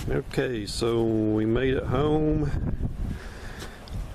Okay, so we made it home.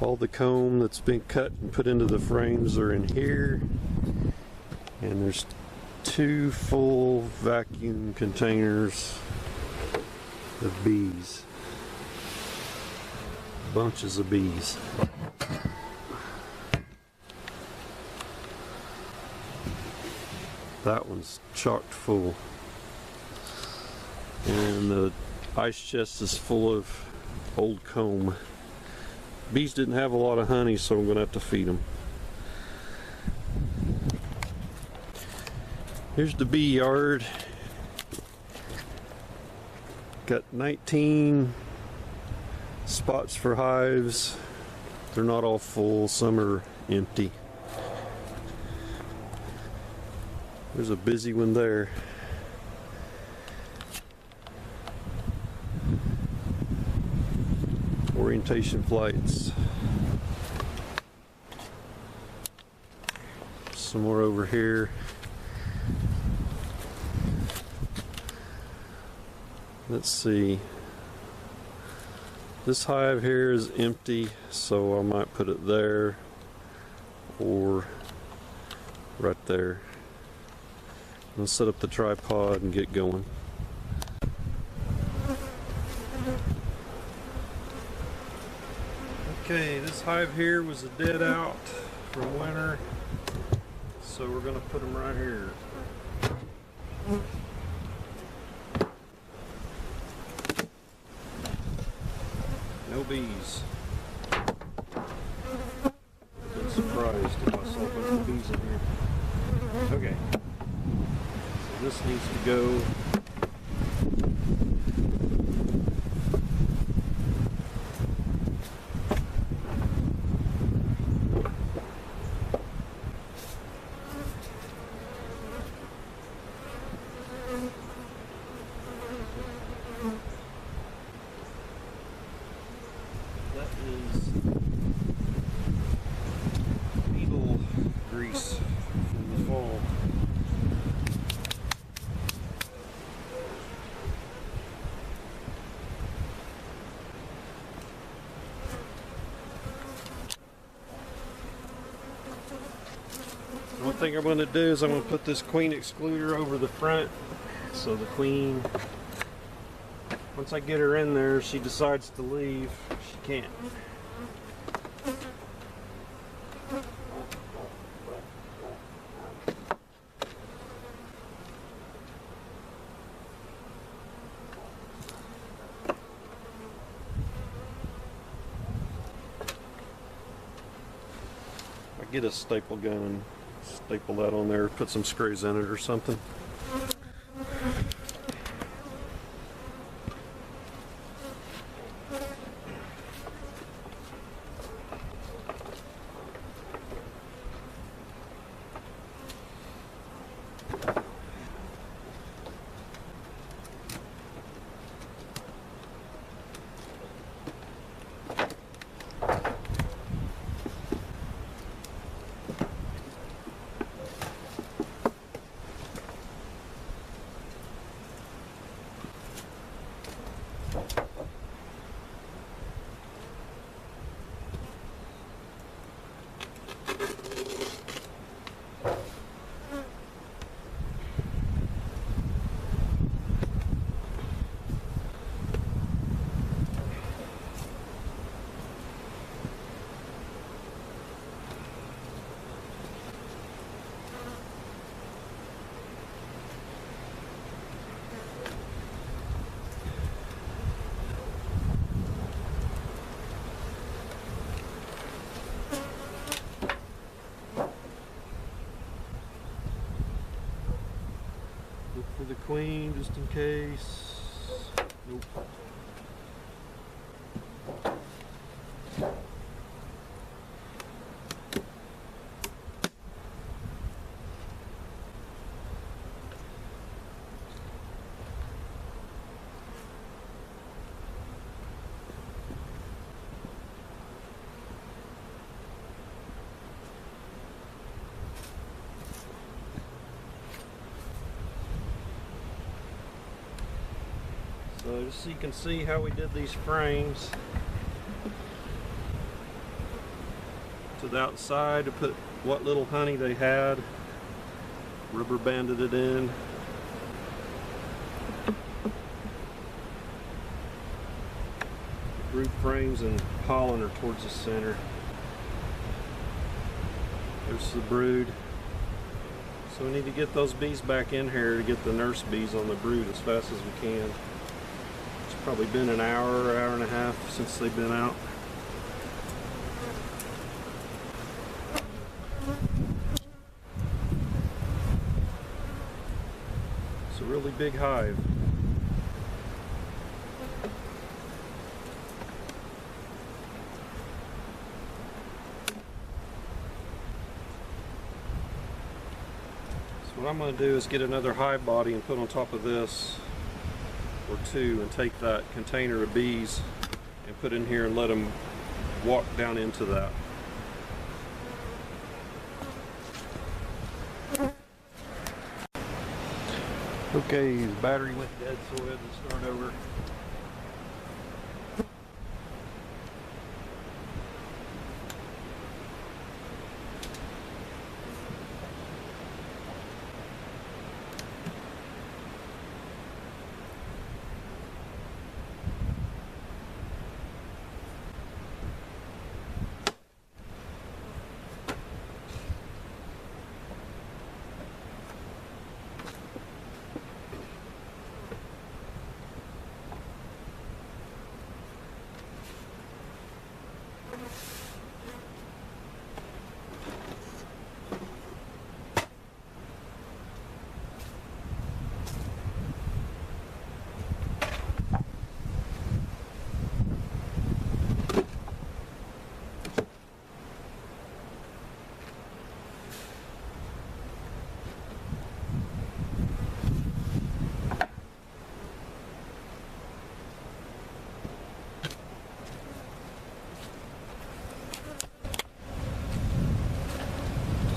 All the comb that's been cut and put into the frames are in here. And there's 2 full vacuum containers of bees. Bunches of bees. That one's chocked full. And the ice chest is full of old comb. Bees didn't have a lot of honey, so I'm going to have to feed them. Here's the bee yard. Got 19 spots for hives. They're not all full, some are empty. There's a busy one there. Orientation flights. Some more over here. Let's see. This hive here is empty, so I might put it there or right there. I'll set up the tripod and get going. Okay, this hive here was a dead out from winter, so we're going to put them right here. No bees. I've been surprised if I saw a bunch of bees in here. Okay. So this needs to go. That is beetle grease from the fall. One thing I'm going to do is I'm going to put this queen excluder over the front, so the queen, once I get her in there, she decides to leave, she can't. I get a staple gun and staple that on there, put some screws in it or something. Look for the queen just in case. Nope. So just so you can see how we did these frames. To the outside to put what little honey they had. Rubber banded it in. Brood frames and pollen are towards the center. There's the brood. So we need to get those bees back in here to get the nurse bees on the brood as fast as we can. It's probably been an hour, hour and a half since they've been out. It's a really big hive. What I'm going to do is get another hive body and put on top of this, or two, and take that container of bees and put in here and let them walk down into that. Okay, the battery went dead, so we had to start over.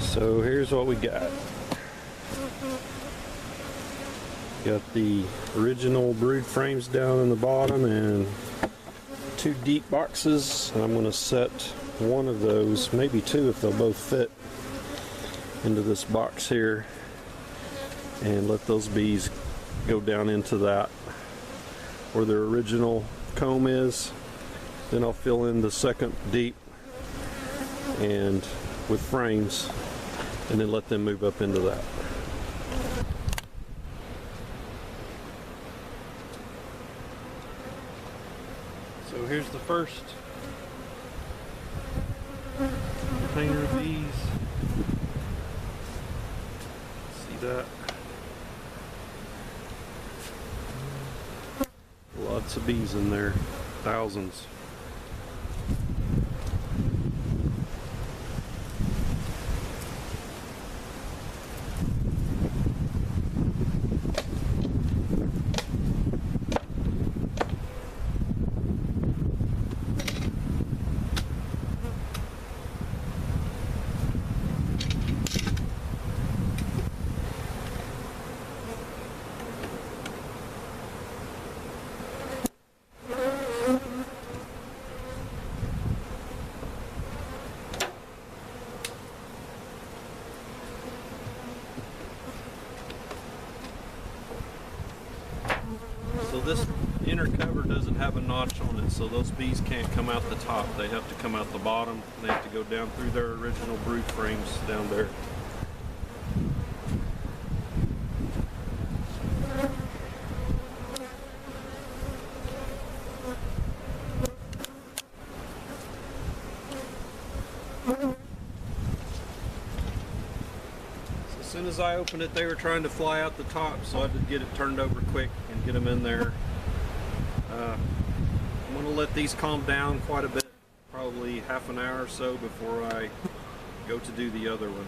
So here's what we got. Got the original brood frames down in the bottom and two deep boxes. And I'm going to set one of those, maybe two if they'll both fit, into this box here and let those bees go down into that where their original comb is. Then I'll fill in the second deep and with frames, and then let them move up into that. So here's the first container of bees. See that? Lots of bees in there, thousands. So this inner cover doesn't have a notch on it, so those bees can't come out the top. They have to come out the bottom. They have to go down through their original brood frames down there. As soon as I opened it, they were trying to fly out the top, so I had to get it turned over quick and get them in there. I'm going to let these calm down quite a bit, probably half an hour or so before I go to do the other one.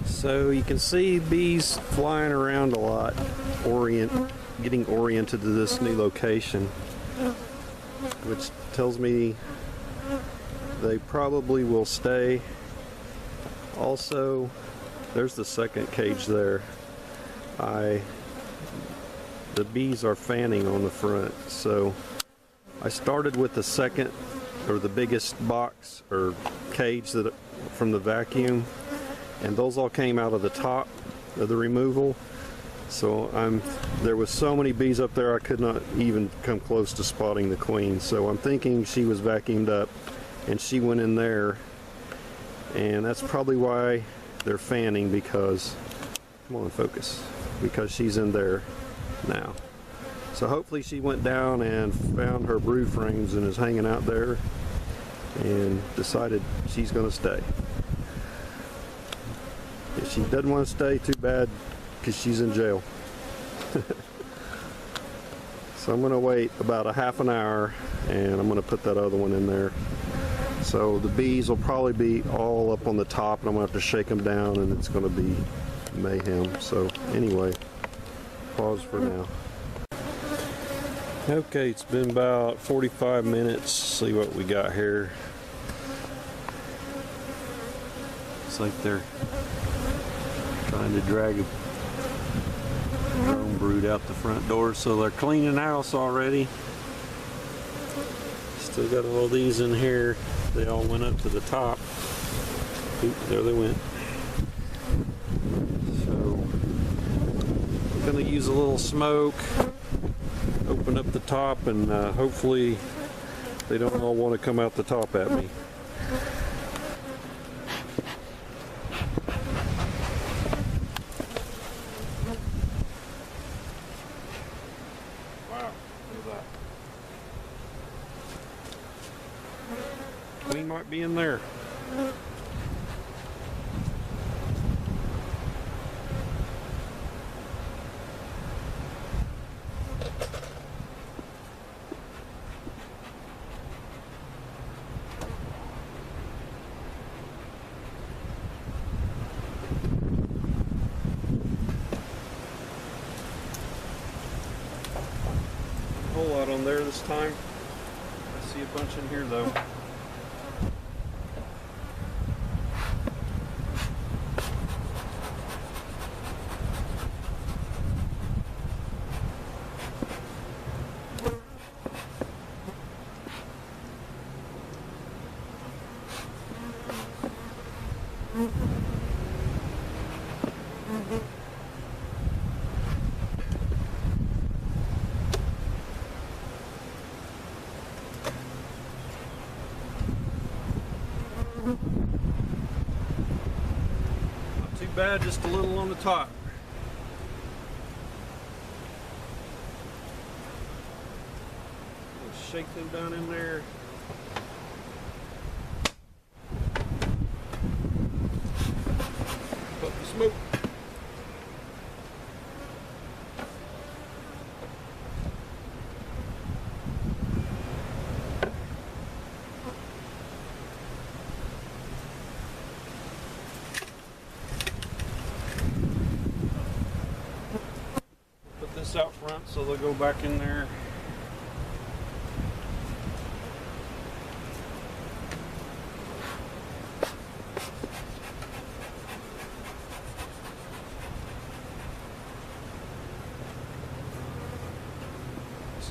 So you can see bees flying around a lot, getting oriented to this new location, which tells me they probably will stay Also, there's the second cage there. The bees are fanning on the front, so I started with the second, or the biggest box or cage that from the vacuum, and those all came out of the top of the removal. So there was so many bees up there I could not even come close to spotting the queen. So I'm thinking she was vacuumed up and she went in there, and that's probably why they're fanning, because, come on, focus, because she's in there now. So hopefully she went down and found her brood frames and is hanging out there and decided she's going to stay. If she doesn't want to stay, too bad, because she's in jail. So I'm going to wait about a half an hour and I'm going to put that other one in there. So the bees will probably be all up on the top and I'm going to have to shake them down and it's going to be mayhem. So anyway, pause for now. Okay, it's been about 45 minutes. See what we got here. It's like they're trying to drag a drone brood out the front door, so they're cleaning house already. Still got all these in here. They all went up to the top. Oop, there they went. So I'm gonna use a little smoke, open up the top, and hopefully they don't all want to come out the top at me. Wow, look at that. Queen might be in there. Whole lot on there this time. I see a bunch in here though. Not too bad, just a little on the top. Shake them down in there. Put the smoke. Put this out front so they'll go back in there.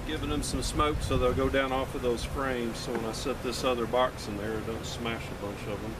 Giving them some smoke so they'll go down off of those frames, so when I set this other box in there, it don't smash a bunch of them.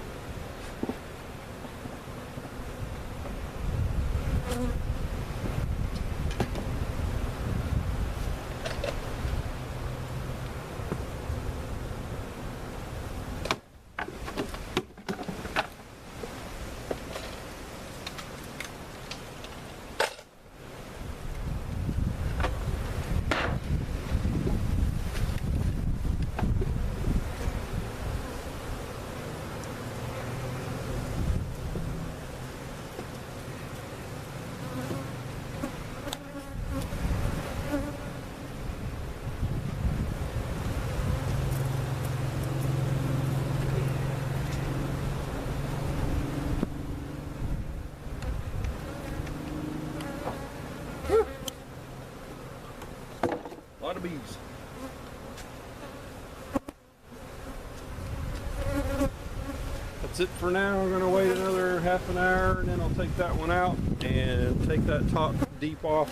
that's it for now. I'm gonna wait another half an hour and then I'll take that one out and take that top deep off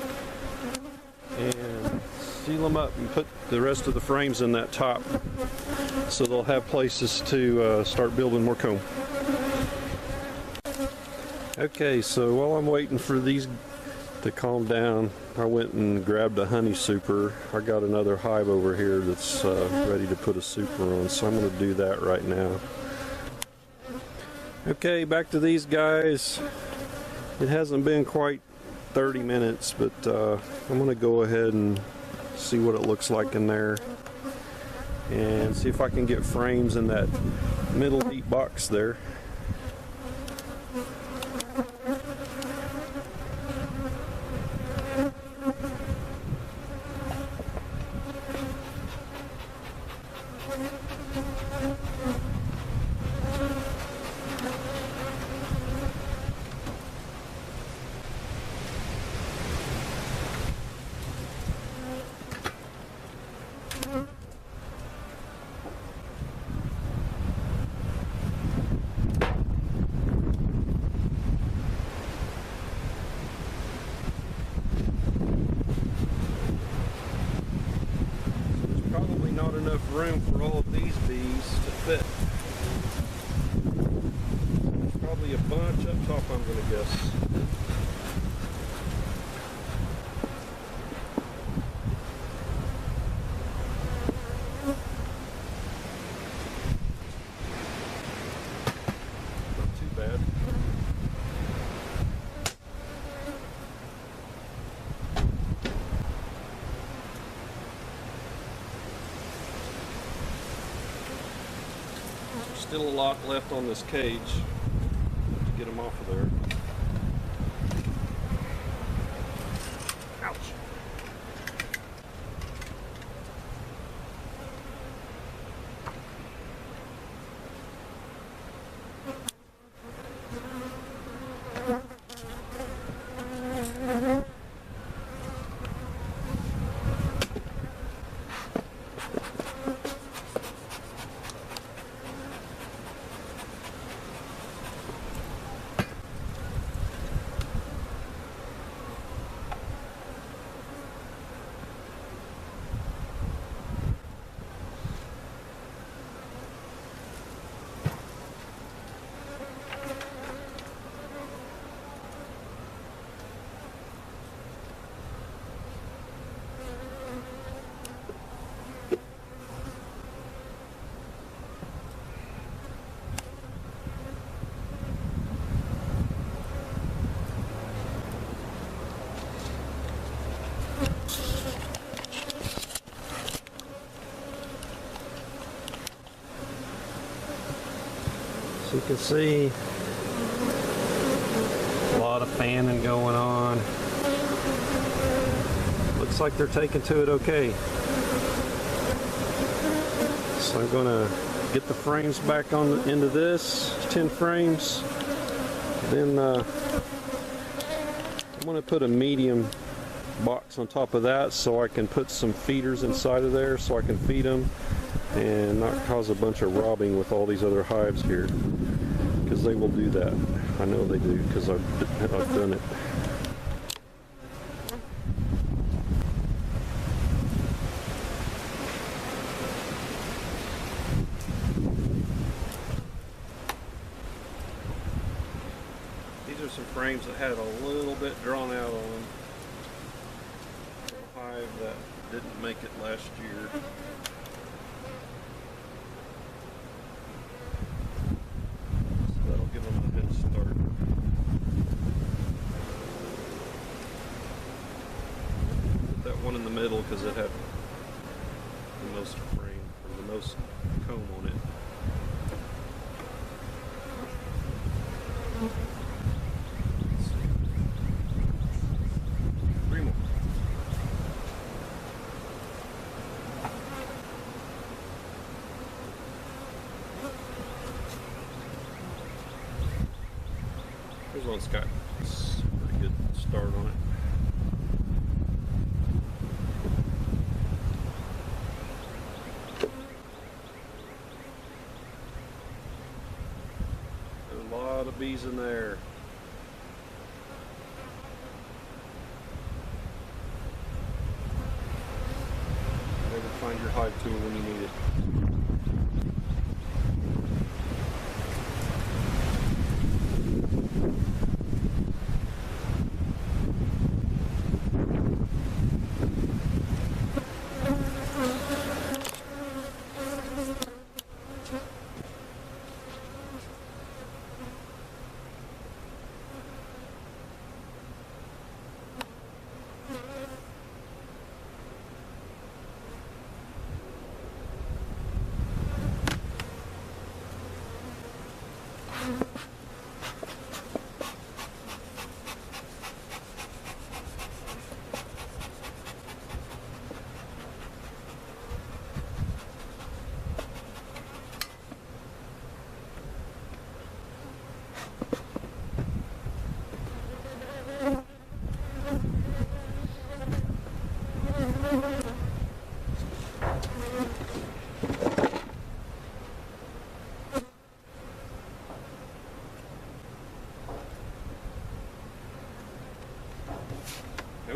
and seal them up and put the rest of the frames in that top so they'll have places to start building more comb. Okay, so while I'm waiting for these to calm down, I went and grabbed a honey super. I got another hive over here that's ready to put a super on, so I'm going to do that right now. Okay, back to these guys. It hasn't been quite 30 minutes, but I'm going to go ahead and see what it looks like in there and see if I can get frames in that middle deep box there. Probably not enough room for all of these bees to fit. There's probably a bunch up top, I'm going to guess. Not too bad. Still a lot left on this cage to get them off of there. Ouch. So you can see a lot of fanning going on. Looks like they're taking to it okay. So I'm going to get the frames back on into this, 10 frames. Then I'm going to put a medium box on top of that so I can put some feeders inside of there so I can feed them and not cause a bunch of robbing with all these other hives here, because they will do that. I know they do because I've done it. These are some frames that had a little bit drawn out on them. A hive that didn't make it last year. So that'll give them a head start. Put that one in the middle because it had the most frame, or the most comb on it. Here's one's got a pretty good start on it. of bees in there. Never find your hive tool when you need it.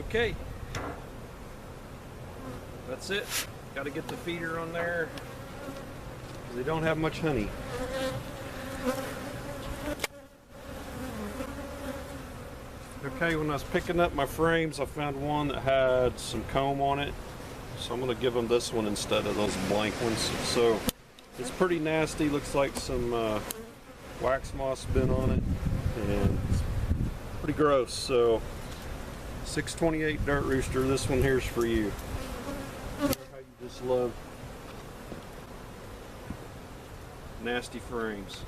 Okay, that's it. Got to get the feeder on there because they don't have much honey. Okay, when I was picking up my frames, I found one that had some comb on it, so I'm going to give them this one instead of those blank ones. So it's pretty nasty, looks like some wax moss been on it, and it's pretty gross. So 628 Dirt Rooster, this one here's for you. How you just love nasty frames.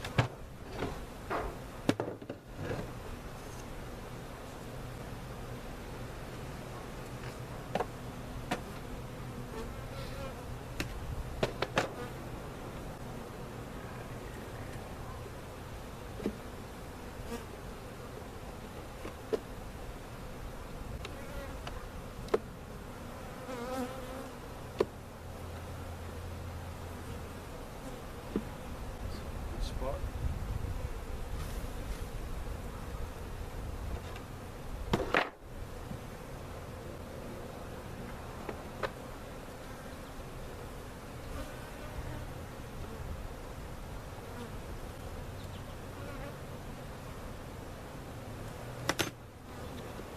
Spot.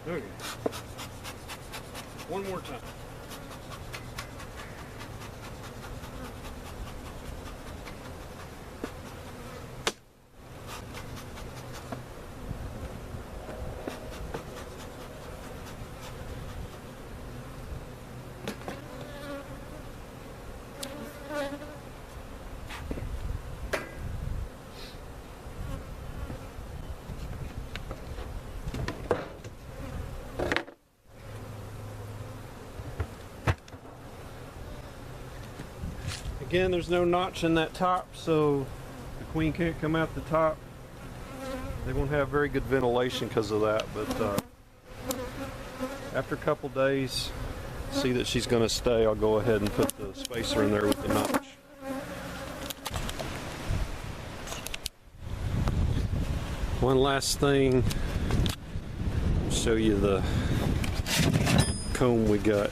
Okay. One more time. Again, there's no notch in that top, so the queen can't come out the top. They won't have very good ventilation because of that, but after a couple days, see that she's going to stay, I'll go ahead and put the spacer in there with the notch. One last thing, I'll show you the comb we got.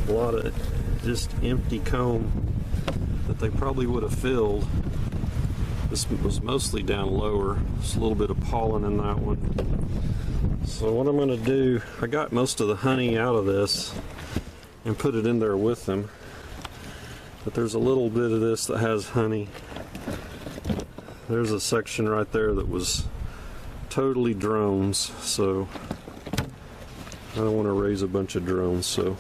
A lot of just empty comb that they probably would have filled. This was mostly down lower. Just a little bit of pollen in that one. So what I'm going to do, I got most of the honey out of this and put it in there with them. But there's a little bit of this that has honey. There's a section right there that was totally drones, so I don't want to raise a bunch of drones, so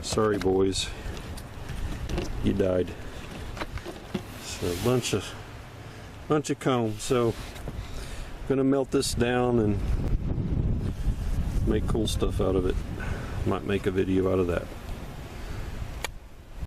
sorry boys, you died. So a bunch of comb. So I'm gonna melt this down and make cool stuff out of it. Might make a video out of that.